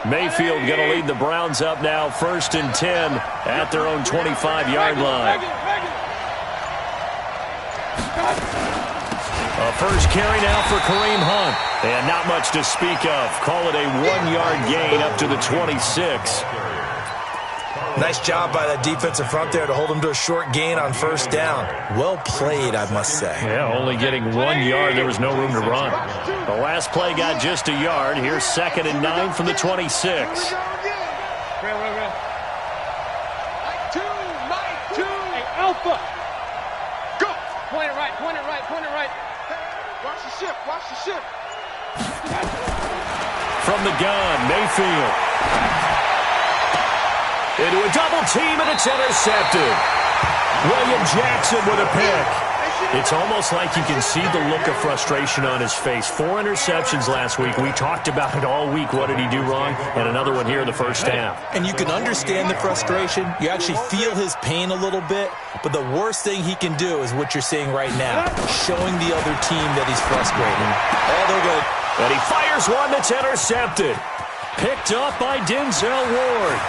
Mayfield going to lead the Browns up now, 1st and 10 at their own 25-yard line. A first carry now for Kareem Hunt. And not much to speak of. Call it a 1-yard gain up to the 26. Nice job by that defensive front there to hold him to a short gain on 1st down. Well played, I must say. Yeah, only getting 1 yard. There was no room to run. The last play got just a yard. Here's 2nd and 9 from the 26. Hey, Alpha. Go. Point it right, point it right, point it right. Watch the ship, watch the ship. From the gun, Mayfield. Into a double team, and it's intercepted. William Jackson with a pick. It's almost like you can see the look of frustration on his face. 4 interceptions last week. We talked about it all week. What did he do wrong? And another one here in the first half. And you can understand the frustration. You actually feel his pain a little bit. But the worst thing he can do is what you're seeing right now, showing the other team that he's frustrated. Oh, they're good. And he fires one that's intercepted. Picked up by Denzel Ward.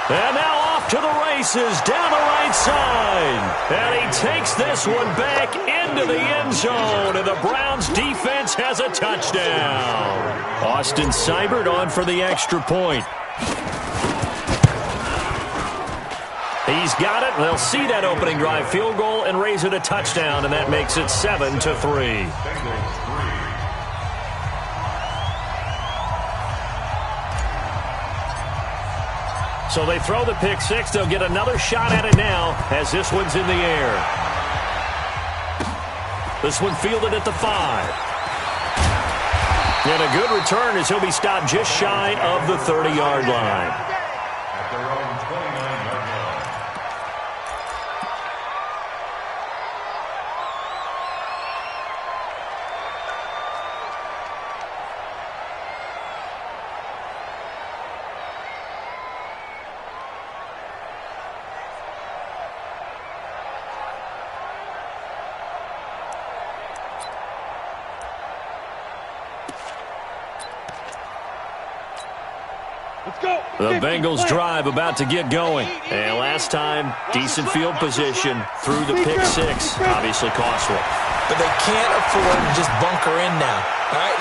And now off to the races down the right side. And he takes this one back into the end zone. And the Browns defense has a touchdown. Austin Seibert on for the extra point. He's got it. They'll see that opening drive field goal and raise it a touchdown. And that makes it 7-3. So they throw the pick six. They'll get another shot at it now as this one's in the air. This one fielded at the 5. And a good return as he'll be stopped just shy of the 30-yard line. The Bengals drive about to get going. And last time, decent field position through the pick six. Obviously costly. But they can't afford to just bunker in now. All right,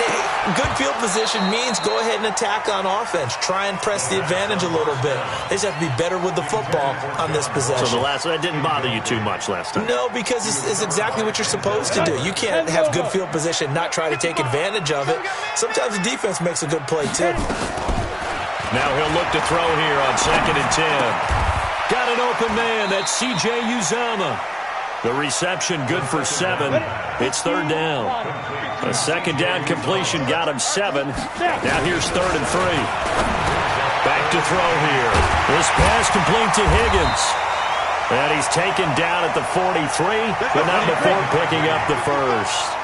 good field position means go ahead and attack on offense. Try and press the advantage a little bit. They just have to be better with the football on this possession. So that didn't bother you too much last time? No, because it's exactly what you're supposed to do. You can't have good field position, not try to take advantage of it. Sometimes the defense makes a good play, too. Now he'll look to throw here on 2nd and 10. Got an open man. That's C.J. Uzomah. The reception good for 7. It's 3rd down. A 2nd down completion got him 7. Now here's 3rd and 3. Back to throw here. This pass complete to Higgins. And he's taken down at the 43, but not before picking up the first.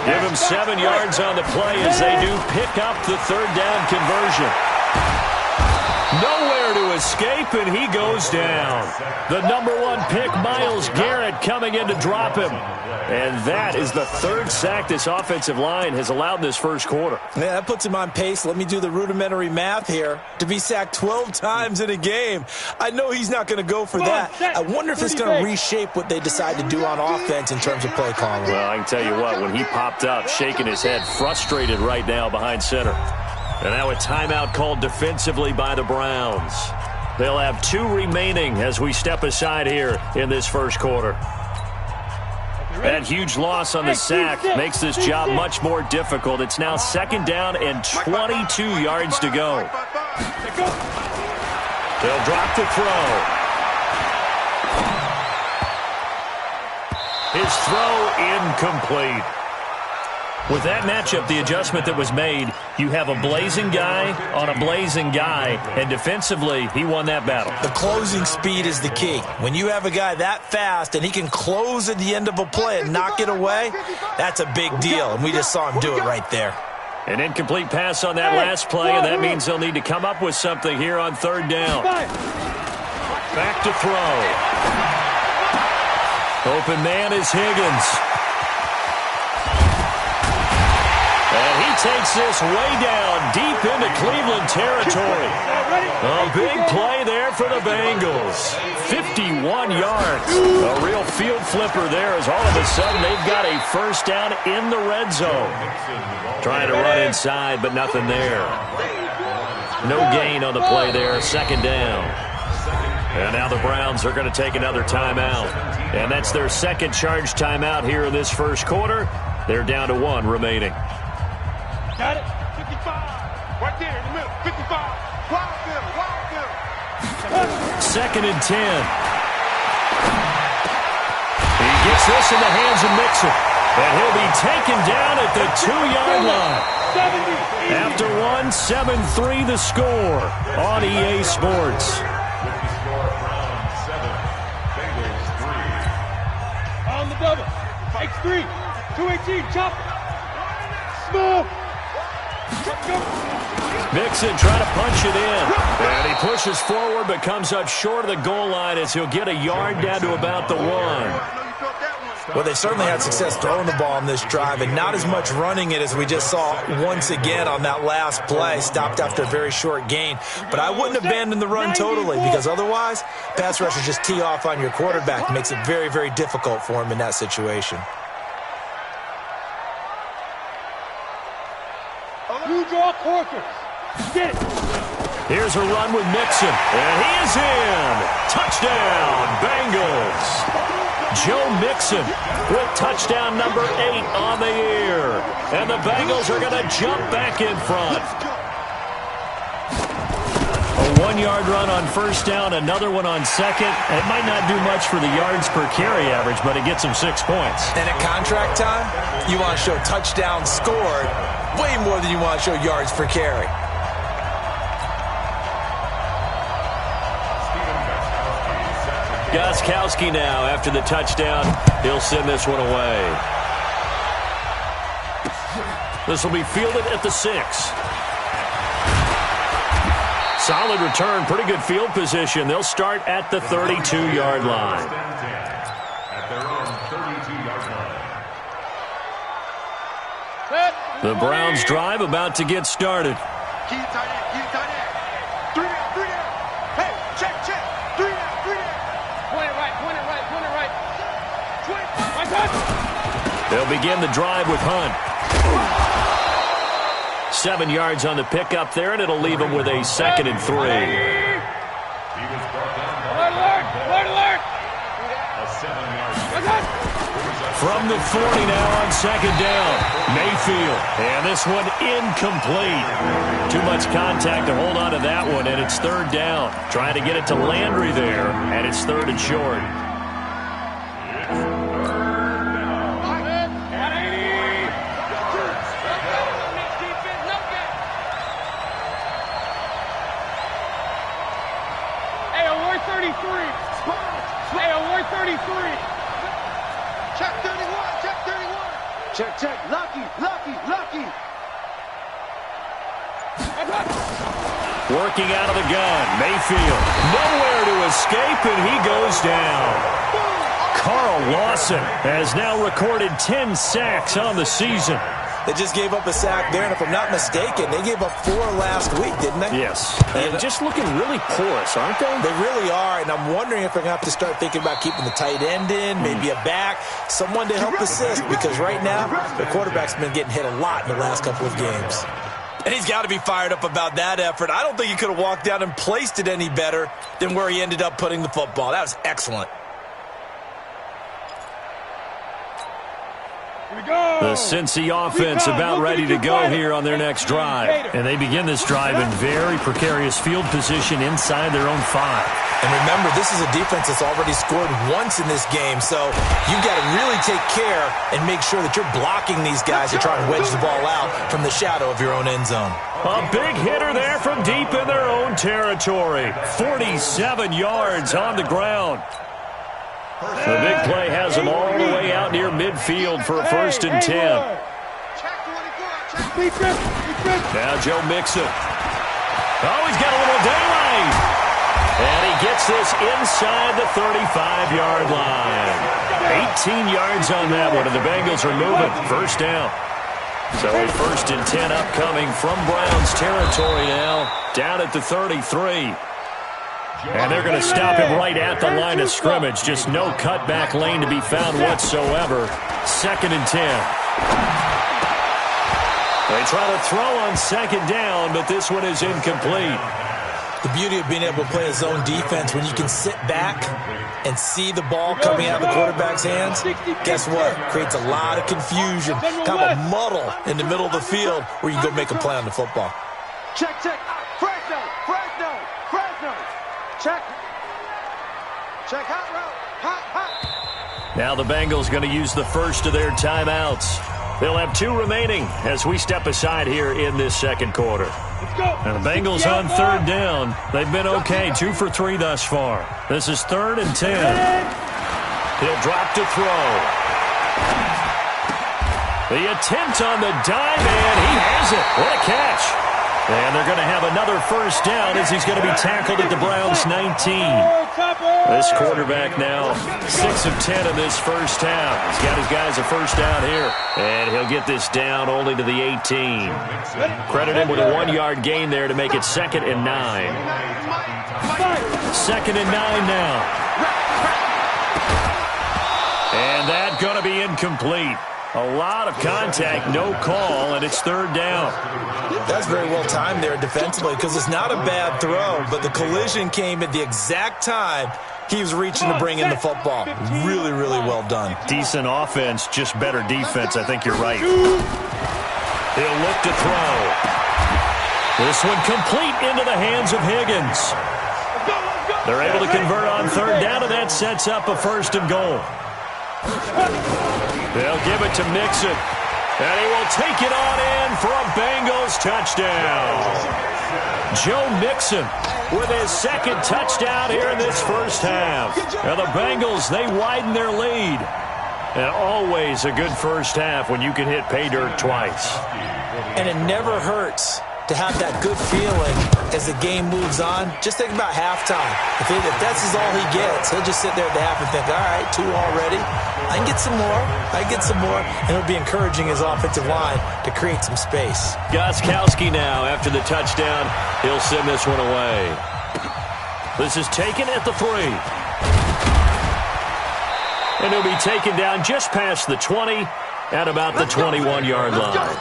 Give him 7 yards on the play as they do pick up the 3rd down conversion. Nowhere to escape, and he goes down. The #1 pick, Myles Garrett, coming in to drop him. And that is the 3rd sack this offensive line has allowed this first quarter. Yeah, that puts him on pace. Let me do the rudimentary math here. To be sacked 12 times in a game, I know he's not going to go for that. I wonder if it's going to reshape what they decide to do on offense in terms of play calling. Well, I can tell you what, when he popped up, shaking his head, frustrated right now behind center. And now a timeout called defensively by the Browns. They'll have 2 remaining as we step aside here in this first quarter. That huge loss on the sack makes this job much more difficult. It's now 2nd down and 22 yards to go. They'll drop the throw. His throw incomplete. With that matchup, the adjustment that was made, you have a blazing guy on a blazing guy, and defensively, he won that battle. The closing speed is the key. When you have a guy that fast and he can close at the end of a play and knock it away, that's a big deal, and we just saw him do it right there. An incomplete pass on that last play, and that means they'll need to come up with something here on 3rd down. Back to throw. Open man is Higgins. And he takes this way down, deep into Cleveland territory. A big play there for the Bengals. 51 yards. A real field flipper there as all of a sudden they've got a first down in the red zone. Trying to run inside, but nothing there. No gain on the play there, second down. And now the Browns are going to take another timeout. And that's their second charge timeout here in this first quarter. They're down to 1 remaining. Got it. 55. Right there in the middle. 55. Wild them. Second and 10. He gets this in the hands of Mixon. And he'll be taken down at the 2-yard line. After 1, 7-3 the score on EA Sports. On the double. X3. 218. Chop. Smooth. Mixon trying to punch it in. And he pushes forward but comes up short of the goal line as he'll get a yard down to about the 1. Well, they certainly had success throwing the ball on this drive and not as much running it as we just saw once again on that last play. Stopped after a very short gain. But I wouldn't abandon the run totally because otherwise, pass rushers just tee off on your quarterback. It makes it very, very difficult for him in that situation. You draw quarters. Get it. Here's a run with Mixon. And he is in. Touchdown, Bengals. Joe Mixon with touchdown number 8 on the year. And the Bengals are going to jump back in front. A 1-yard run on first down, another one on second. It might not do much for the yards per carry average, but it gets them 6 points. And at contract time, you want to show touchdowns scored way more than you want to show yards per carry. Gostkowski now after the touchdown. He'll send this one away. This will be fielded at the 6. Solid return, pretty good field position. They'll start at the 32-yard line. The Browns drive about to get started. Keep tight end. Keep tight end. 3 down. 3 down. Hey, check. 3 down. 3 down. Point it right. 20. My touch. They'll begin the drive with Hunt. 7 yards on the pickup there, and it'll leave him with a 2nd and 3. Alert. A 7-yard. From the 40 now on 2nd down. Mayfield. And this one incomplete. Too much contact to hold on to that one, and it's 3rd down. Trying to get it to Landry there, and it's 3rd and short. Check. Lucky. Working out of the gun. Mayfield. Nowhere to escape, and he goes down. Carl Lawson has now recorded 10 sacks on the season. They just gave up a sack there, and if I'm not mistaken, they gave up 4 last week, didn't they? Yes. And just looking really porous, aren't they? They really are, and I'm wondering if they're going to have to start thinking about keeping the tight end in, maybe a back, someone to help assist, because right now, the quarterback's been getting hit a lot in the last couple of games. And he's got to be fired up about that effort. I don't think he could have walked down and placed it any better than where he ended up putting the football. That was excellent. The Cincy offense about ready to go here on their next drive. And they begin this drive in very precarious field position inside their own 5. And remember, this is a defense that's already scored once in this game, so you've got to really take care and make sure that you're blocking these guys that try to wedge the ball out from the shadow of your own end zone. A big hitter there from deep in their own territory. 47 yards on the ground. The big play has them all the way out near midfield for a 1st and 10. Now Joe Mixon. Oh, he's got a little daylight. And he gets this inside the 35-yard line. 18 yards on that one, and the Bengals are moving. 1st down. So a 1st and 10 upcoming from Browns territory now, down at the 33. And they're going to stop him right at the line of scrimmage. Just no cutback lane to be found whatsoever. 2nd and 10. They try to throw on 2nd down, but this one is incomplete. The beauty of being able to play a zone defense when you can sit back and see the ball coming out of the quarterback's hands, guess what? Creates a lot of confusion, kind of a muddle in the middle of the field where you go make a play on the football. Check. Fresno. Check. Hot route. Hot. Now the Bengals going to use the first of their timeouts. They'll have 2 remaining as we step aside here in this 2nd quarter. And the Bengals on 3rd down. They've been okay, 2 for 3 thus far. This is 3rd and 10. He'll drop to throw. The attempt on the dive, and he has it. What a catch. And they're going to have another 1st down as he's going to be tackled at the Browns' 19. This quarterback now 6 of 10 in this 1st half. He's got his guys a 1st down here. And he'll get this down only to the 18. Credit him with a 1-yard gain there to make it 2nd and 9. 2nd and 9 now. And that's going to be incomplete. A lot of contact, no call, and it's 3rd down. That's very well timed there defensively because it's not a bad throw, but the collision came at the exact time he was reaching to bring in the football. Really, really well done. Decent offense, just better defense. I think you're right. He'll look to throw. This one complete into the hands of Higgins. They're able to convert on 3rd down, and that sets up a 1st and goal. They'll give it to Mixon. And he will take it on in for a Bengals touchdown. Joe Mixon with his 2nd touchdown here in this 1st half. Now the Bengals, they widen their lead. And always a good 1st half when you can hit pay dirt twice. And it never hurts to have that good feeling as the game moves on. Just think about halftime. If that's all he gets, he'll just sit there at the half and think, all right, 2 already. I can get some more. And it'll be encouraging his offensive line to create some space. Gostkowski now, after the touchdown, he'll send this one away. This is taken at the 3. And he'll be taken down just past the 20 at about the 21-yard line.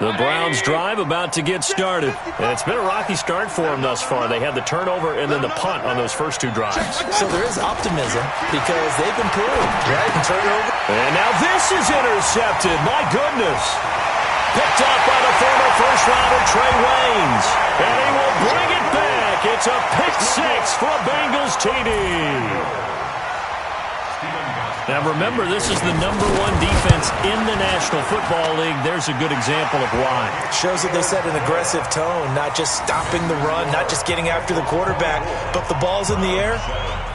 The Browns drive about to get started. And it's been a rocky start for them thus far. They had the turnover and then the punt on those first 2 drives. So there is optimism because they've improved, right? Turnover. And now this is intercepted. My goodness. Picked up by the former first-rounder Trey Waynes. And he will bring it back. It's a pick 6 for a Bengals TD. Now, remember, this is the #1 defense in the National Football League. There's a good example of why. Shows that they set an aggressive tone, not just stopping the run, not just getting after the quarterback, but the ball's in the air.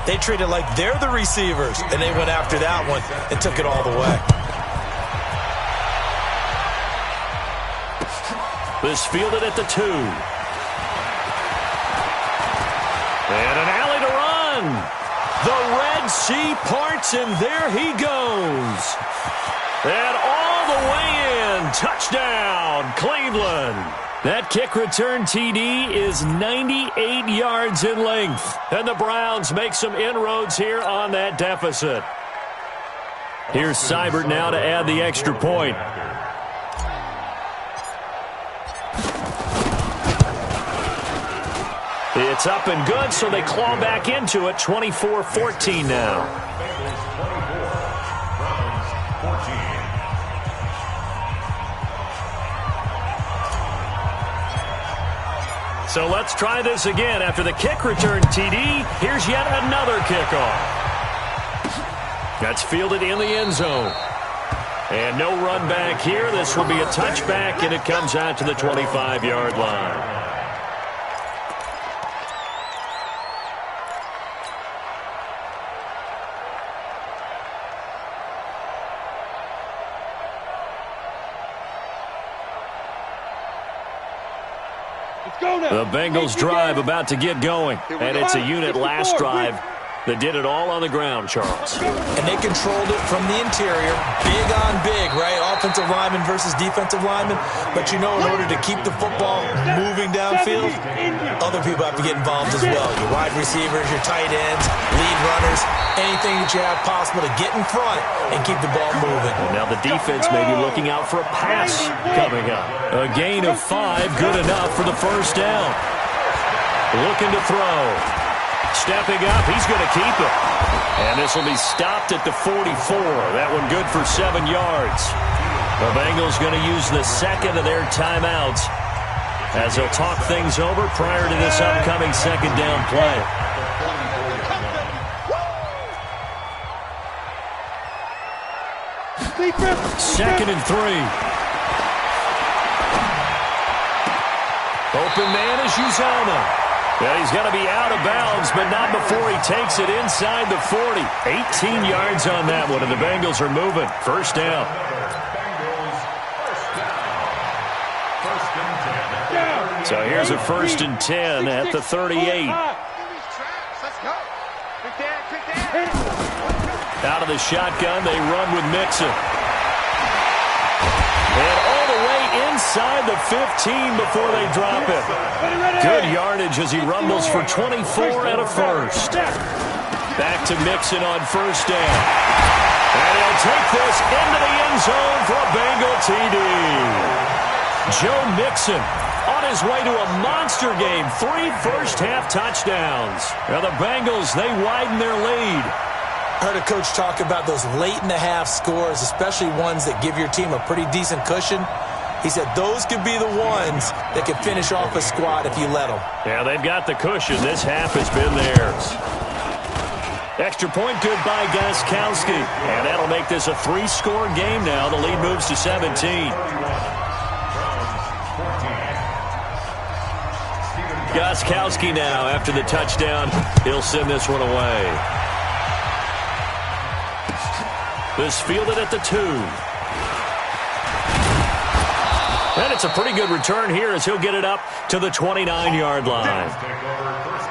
They treat it like they're the receivers, and they went after that one and took it all the way. This fielded at the 2. And an alley to run. The Red Sea parts, and there he goes. And all the way in. Touchdown, Cleveland. That kick return TD is 98 yards in length. And the Browns make some inroads here on that deficit. Here's Seibert now to add the extra point. It's up and good, so they claw back into it. 24-14 now. So let's try this again. After the kick return TD, here's yet another kickoff. That's fielded in the end zone. And no run back here. This will be a touchback, and it comes out to the 25-yard line. The Bengals drive about to get going, and it's a unit last drive They did it all on the ground, Charles. And they controlled it from the interior, big on big, right? Offensive lineman versus defensive lineman. But you know, in order to keep the football moving downfield, other people have to get involved as well. Your wide receivers, your tight ends, lead runners, anything that you have possible to get in front and keep the ball moving. And now the defense may be looking out for a pass coming up. A gain of 5, good enough for the first down. Looking to throw. Stepping up, he's going to keep it. And this will be stopped at the 44. That one good for 7 yards. The Bengals going to use the second of their timeouts as they'll talk things over prior to this upcoming second down play. Second and 3. Open man is Uzomah. Yeah, he's going to be out of bounds, but not before he takes it inside the 40. 18 yards on that one, and the Bengals are moving. First down. So here's a 1st and 10 at the 38. Out of the shotgun, they run with Mixon. And all the way inside the 15 before they drop it. Good yardage as he rumbles for 24 and a first. Back to Mixon on first down. And he'll take this into the end zone for a Bengal TD. Joe Mixon on his way to a monster game. 3 first-half touchdowns. Now the Bengals, they widen their lead. I heard a coach talk about those late-in-the-half scores, especially ones that give your team a pretty decent cushion. He said those could be the ones that could finish off a squad if you let them. Yeah, they've got the cushion. This half has been theirs. Extra point good by Gostkowski. And that'll make this a 3-score game now. The lead moves to 17. Gostkowski now after the touchdown. He'll send this one away. This fielded at the 2. And it's a pretty good return here as he'll get it up to the 29-yard line.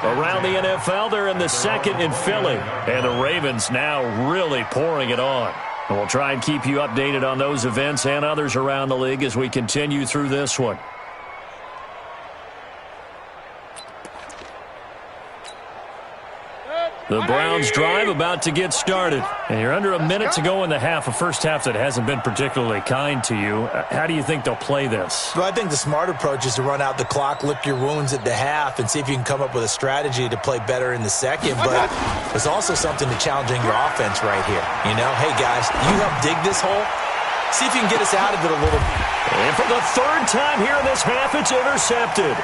Around the NFL, they're in the second in Philly. And the Ravens now really pouring it on. And we'll try and keep you updated on those events and others around the league as we continue through this one. The Browns drive about to get started. And you're under a minute to go in the half, a first half that hasn't been particularly kind to you. How do you think they'll play this? Well, I think the smart approach is to run out the clock, lick your wounds at the half, and see if you can come up with a strategy to play better in the second. But there's also something to challenging your offense right here. You know, hey, guys, you help dig this hole. See if you can get us out of it a little. And for the 3rd time here in this half, it's intercepted.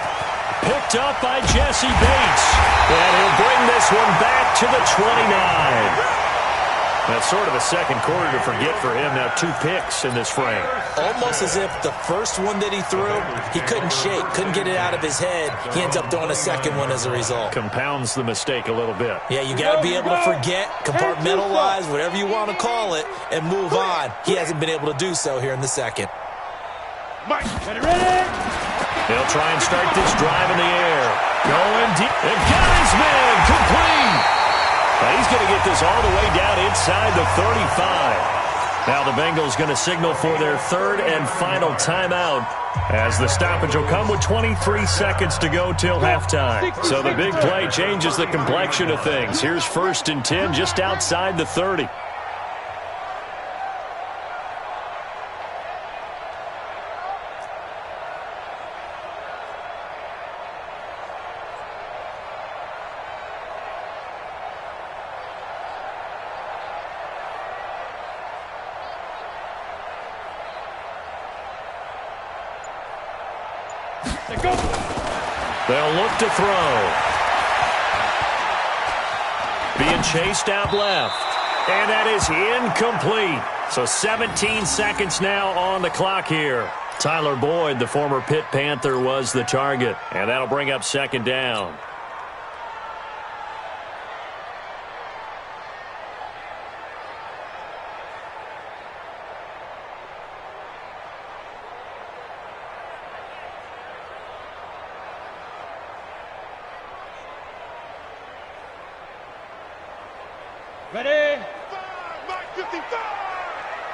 Picked up by Jesse Bates. And he'll bring this one back to the 29. That's sort of a second quarter to forget for him. Now 2 picks in this frame. Almost as if the first one that he threw, he couldn't shake, couldn't get it out of his head. He ends up throwing a second one as a result. Compounds the mistake a little bit. Yeah, you got to be able to forget, compartmentalize, whatever you want to call it, and move on. He hasn't been able to do so here in the second. Mike, ready? He'll try and start this drive in the air. Going deep. And got his man complete. Now he's going to get this all the way down inside the 35. Now the Bengals going to signal for their 3rd and final timeout as the stoppage will come with 23 seconds to go till halftime. So the big play changes the complexion of things. Here's 1st and 10 just outside the 30. They'll look to throw. Being chased out left. And that is incomplete. So 17 seconds now on the clock here. Tyler Boyd, the former Pitt Panther, was the target. And that'll bring up 2nd down.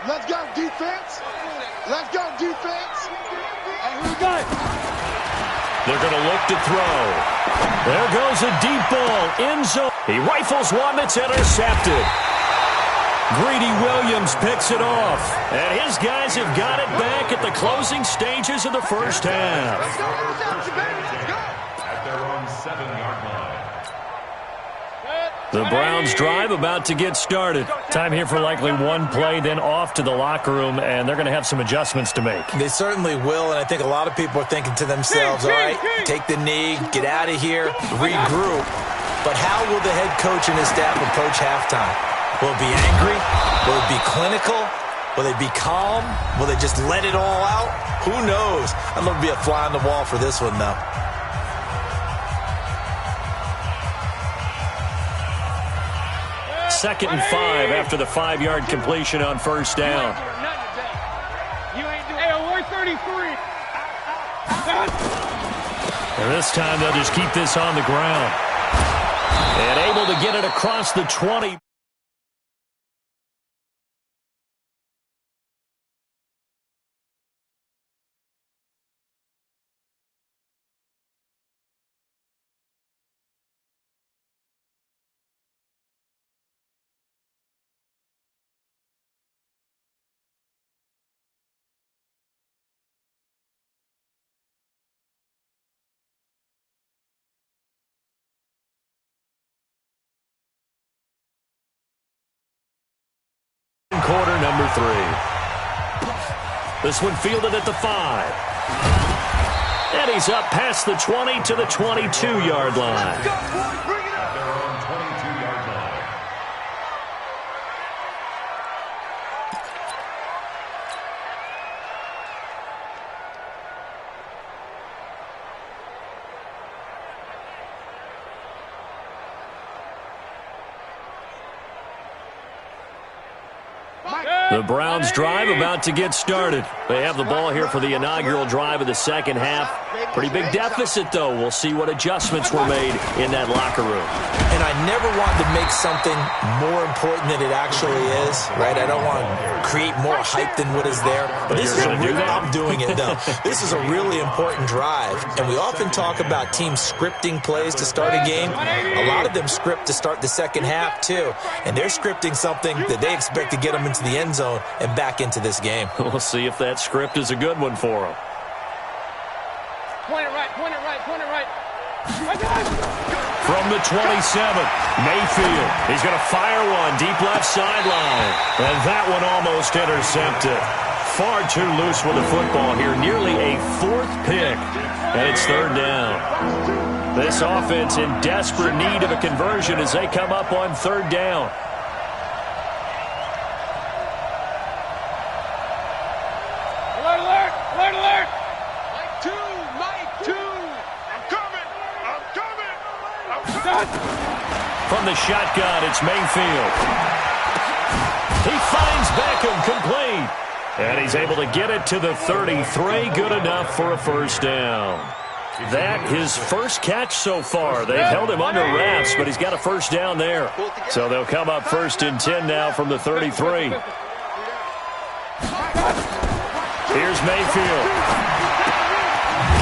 Let's go, defense. Let's go, defense. And who got it? They're going to look to throw. There goes a deep ball. End zone. He rifles one that's intercepted. Greedy Williams picks it off. And his guys have got it back at the closing stages of the first half. At their own 7-yard line. The Browns drive about to get started. Time here for likely one play, then off to the locker room, and they're going to have some adjustments to make. They certainly will, and I think a lot of people are thinking to themselves, all right, take the knee, get out of here, regroup. But how will the head coach and his staff approach halftime? Will it be angry? Will it be clinical? Will they be calm? Will they just let it all out? Who knows? I'd love to be a fly on the wall for this one, though. Second and 5 after the 5-yard completion on first down. You ain't doing it. We're 33. And this time they'll just keep this on the ground. And able to get it across the 20. Quarter number 3. This one fielded at the 5. And he's up past the 20 to the 22-yard line. At their own 22-yard line. The Browns drive about to get started. They have the ball here for the inaugural drive of the second half. Pretty big deficit, though. We'll see what adjustments were made in that locker room. And I never want to make something more important than it actually is, right? I don't want to create more hype than what is there. But this is I'm doing it, though. This is a really important drive. And we often talk about teams scripting plays to start a game. A lot of them script to start the second half, too. And they're scripting something that they expect to get them into the end zone and back into this game. We'll see if that script is a good one for them. Point it right, point it right, point it right. From the 27, Mayfield. He's going to fire one deep left sideline. And that one almost intercepted. Far too loose with the football here. Nearly a 4th pick. And it's 3rd down. This offense in desperate need of a conversion as they come up on 3rd down. Alert, alert! Mike 2! I'm coming! From the shotgun, it's Mayfield. He finds Beckham complete. And he's able to get it to the 33. Good enough for a first down. That his first catch so far. They've held him under wraps, but he's got a first down there. So they'll come up 1st and 10 now from the 33. Here's Mayfield.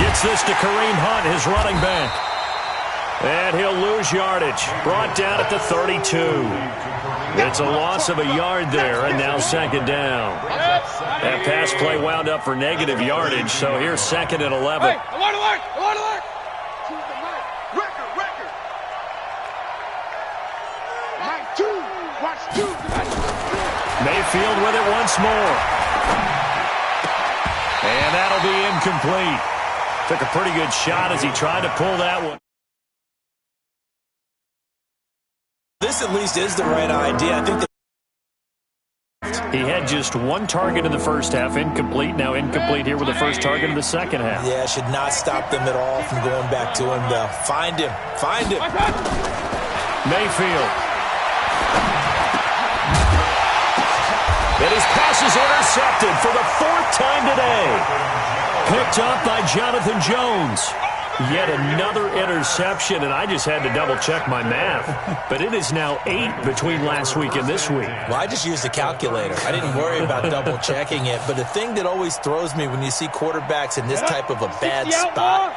Gets this to Kareem Hunt, his running back. And he'll lose yardage. Brought down at the 32. It's a loss of a yard there, and now 2nd down. That pass play wound up for negative yardage, so here's 2nd and 11. Hey, alert, alert, alert, alert! Record. Mike 2, watch 2. Mayfield with it once more. And that'll be incomplete. Took a pretty good shot as he tried to pull that one. This at least is the right idea. I think he had just one target in the first half, incomplete. Now incomplete here with the first target of the second half. Yeah, should not stop them at all from going back to him, though. Find him. Mayfield. And his pass is intercepted for the 4th time today. Picked up by Jonathan Jones. Yet another interception, and I just had to double-check my math. But it is now 8 between last week and this week. Well, I just used a calculator. I didn't worry about double-checking it. But the thing that always throws me when you see quarterbacks in this type of a bad spot,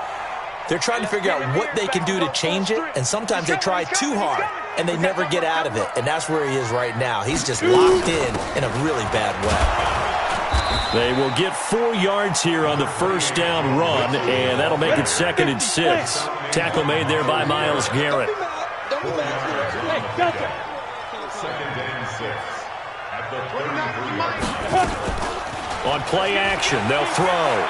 they're trying to figure out what they can do to change it, and sometimes they try too hard, and they never get out of it. And that's where he is right now. He's just locked in a really bad way. They will get 4 yards here on the first down run, and that'll make it 2nd and 6. Tackle made there by Myles Garrett. 2nd and 6 at the 33. On play action, they'll throw.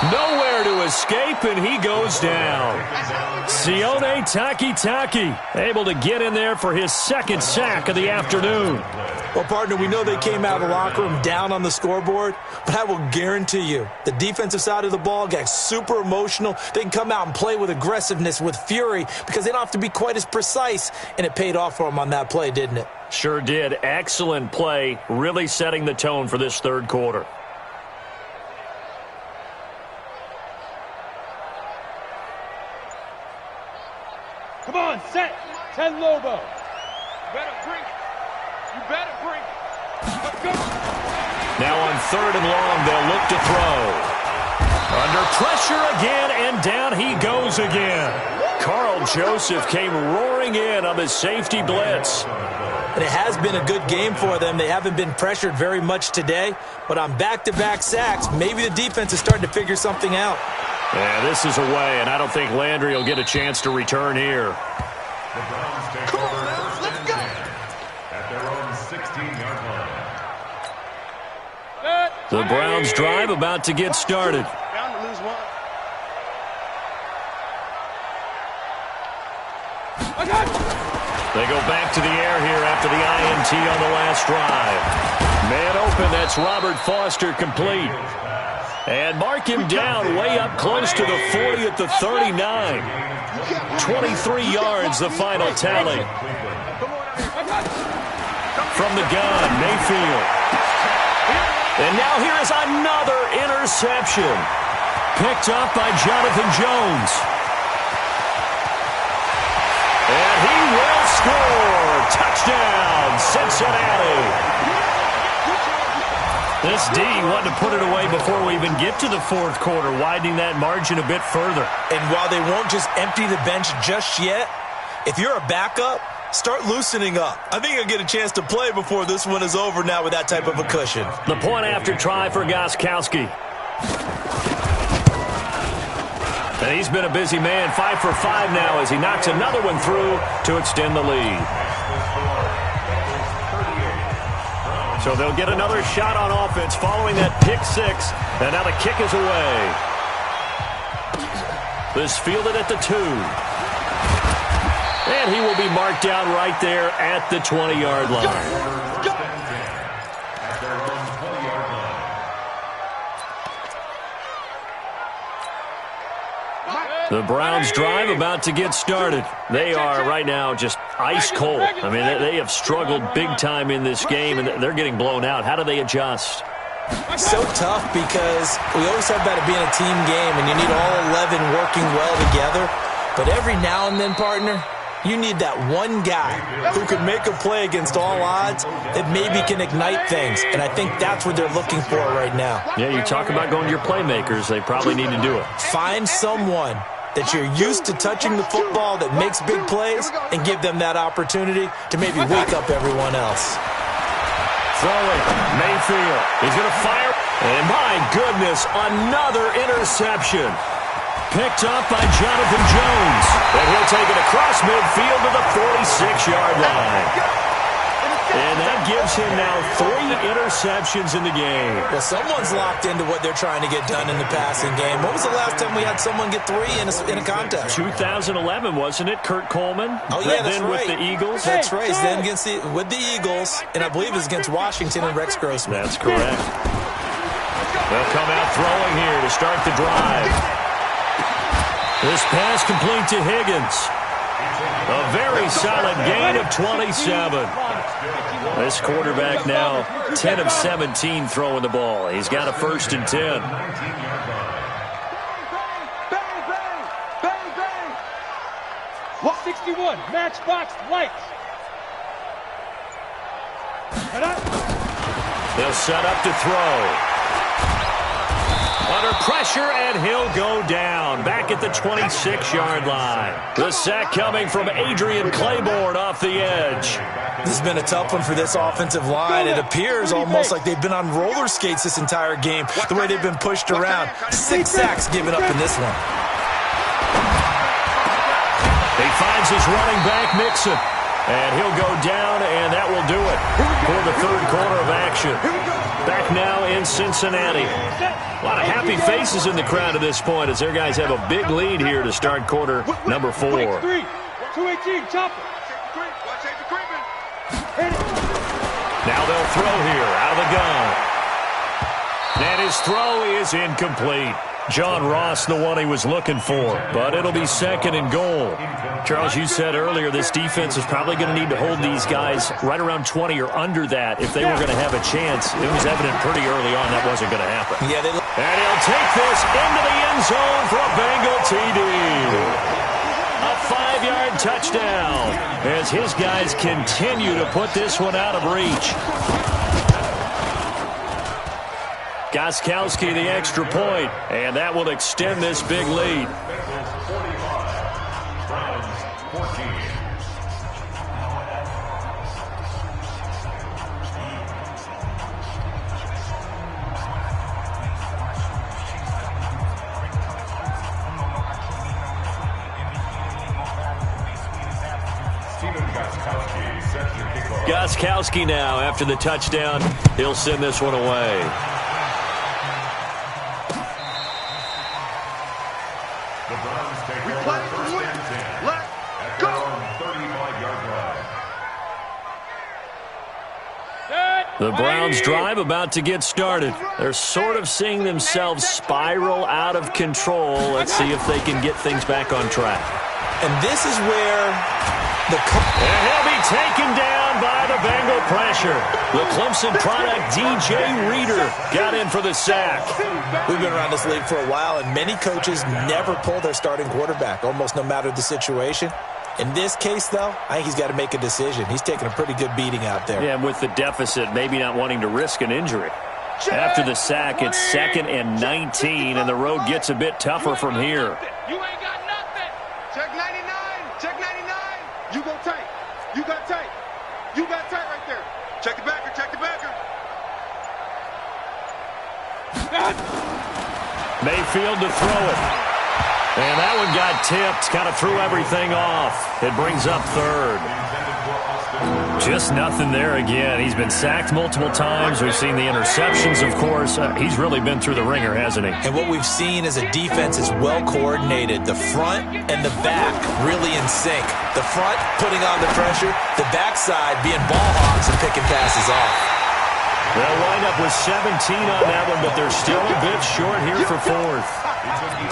Nowhere to escape, and he goes down. Sione Takitaki able to get in there for his 2nd sack of the afternoon. Well, partner, we know they came out of the locker room down on the scoreboard, but I will guarantee you the defensive side of the ball gets super emotional. They can come out and play with aggressiveness, with fury, because they don't have to be quite as precise, and it paid off for them on that play, didn't it? Sure did. Excellent play, really setting the tone for this third quarter. Come on, set. 10 Lobo. You better bring it. You better bring it. Let's go. Now on 3rd and long, they'll look to throw. Under pressure again, and down he goes again. Carl Joseph came roaring in on the safety blitz. And it has been a good game for them. They haven't been pressured very much today, but on back-to-back sacks, maybe the defense is starting to figure something out. Yeah, this is away, and I don't think Landry will get a chance to return here. The Browns take over 1st and 10 at their own 16-yard line. The Browns drive about to get started. Bound to lose one. They go back to the air here after the INT on the last drive. Man open, that's Robert Foster complete. And mark him down way up close to the 40 at the 39. 23 yards, the final tally. From the gun, Mayfield. And now here is another interception. Picked up by Jonathan Jones. And he will score. Touchdown, Cincinnati. This D wanted to put it away before we even get to the fourth quarter, widening that margin a bit further. And while they won't just empty the bench just yet, if you're a backup, start loosening up. I think you'll get a chance to play before this one is over now with that type of a cushion. The point after try for Gostkowski. And he's been a busy man, 5 for 5 now as he knocks another one through to extend the lead. So they'll get another shot on offense following that pick 6. And now the kick is away. This fielded at the 2. And he will be marked down right there at the 20-yard line. The Browns drive about to get started. They are right now just ice cold. I mean, they have struggled big time in this game, and they're getting blown out. How do they adjust? So tough because we always have that being a team game, and you need all 11 working well together. But every now and then, partner, you need that one guy who can make a play against all odds that maybe can ignite things. And I think that's what they're looking for right now. Yeah, you talk about going to your playmakers. They probably need to do it. Find someone that you're used to touching the football that makes big plays and give them that opportunity to maybe wake up everyone else. Throwing, Mayfield. He's going to fire. And my goodness, another interception. Picked up by Jonathan Jones. And he'll take it across midfield to the 46-yard line. And that gives him now 3 interceptions in the game. Well, someone's locked into what they're trying to get done in the passing game. When was the last time we had someone get 3 in a contest? 2011, wasn't it? Kurt Coleman? Oh, yeah, that's then right. with the Eagles? That's right. Then with the Eagles, and I believe it's against Washington and Rex Grossman. That's correct. They'll come out throwing here to start the drive. This pass complete to Higgins. A very solid gain of 27. This quarterback now 10 of 17 throwing the ball. He's got a 1st and 10. 61, Matchbox Lights. They'll set up to throw. Under pressure, and he'll go down. Back at the 26-yard line. The sack coming from Adrian Claiborne off the edge. This has been a tough one for this offensive line. It appears almost like they've been on roller skates this entire game, the way they've been pushed around. 6 sacks given up in this one. He finds his running back, Mixon. And he'll go down, and that will do it for the third quarter of action. Back now in Cincinnati. A lot of happy faces in the crowd at this point as their guys have a big lead here to start quarter number 4. 218, chopper. Now they'll throw here out of the gun. And his throw is incomplete. John Ross, the one he was looking for, but it'll be second and goal. Charles, you said earlier this defense is probably going to need to hold these guys right around 20 or under that if they were going to have a chance. It was evident pretty early on that wasn't going to happen. Yeah, and he'll take this into the end zone for a Bengal TD. A 5-yard touchdown as his guys continue to put this one out of reach. Gostkowski the extra point, and that will extend this big lead. Gostkowski now after the touchdown. He'll send this one away. The Browns drive about to get started. They're sort of seeing themselves spiral out of control. Let's see if they can get things back on track. And this is where and he'll be taken down by the Bengal pressure. The Clemson product, DJ Reader, got in for the sack. We've been around this league for a while, and many coaches never pull their starting quarterback, almost no matter the situation. In this case, though, I think he's got to make a decision. He's taking a pretty good beating out there. Yeah, with the deficit, maybe not wanting to risk an injury. After the sack, it's 2nd and 19, and the road gets a bit tougher from here. You ain't got nothing. Check 99. Check 99. You go tight. You got tight. You got tight right there. Check the backer. Check the backer. Mayfield to throw it. And that one got tipped, kind of threw everything off. It brings up third. Just nothing there again. He's been sacked multiple times. We've seen the interceptions, of course. He's really been through the ringer, hasn't he? And what we've seen is a defense is well coordinated. The front and the back really in sync. The front putting on the pressure, the backside being ball hogs and picking passes off. They'll wind up with 17 on that one, but they're still a bit short here for 4th.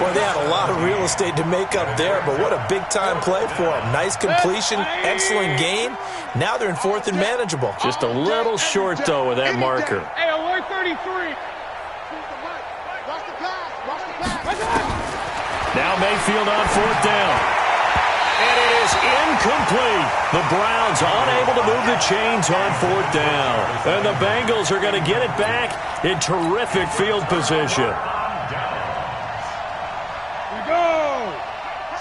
Boy, they had a lot of real estate to make up there, but what a big-time play for them. Nice completion, excellent game. Now they're in 4th and manageable. Just a little short, though, with that marker. Hey, alert 33. Now Mayfield on 4th down. And it is incomplete. The Browns unable to move the chains on 4th down. And the Bengals are going to get it back in terrific field position. We go.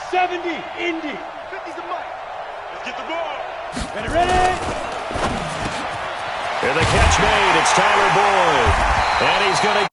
70, Indy. 50's the mic. Let's get the ball. Ready? And the catch made. It's Tyler Boyd. And he's going to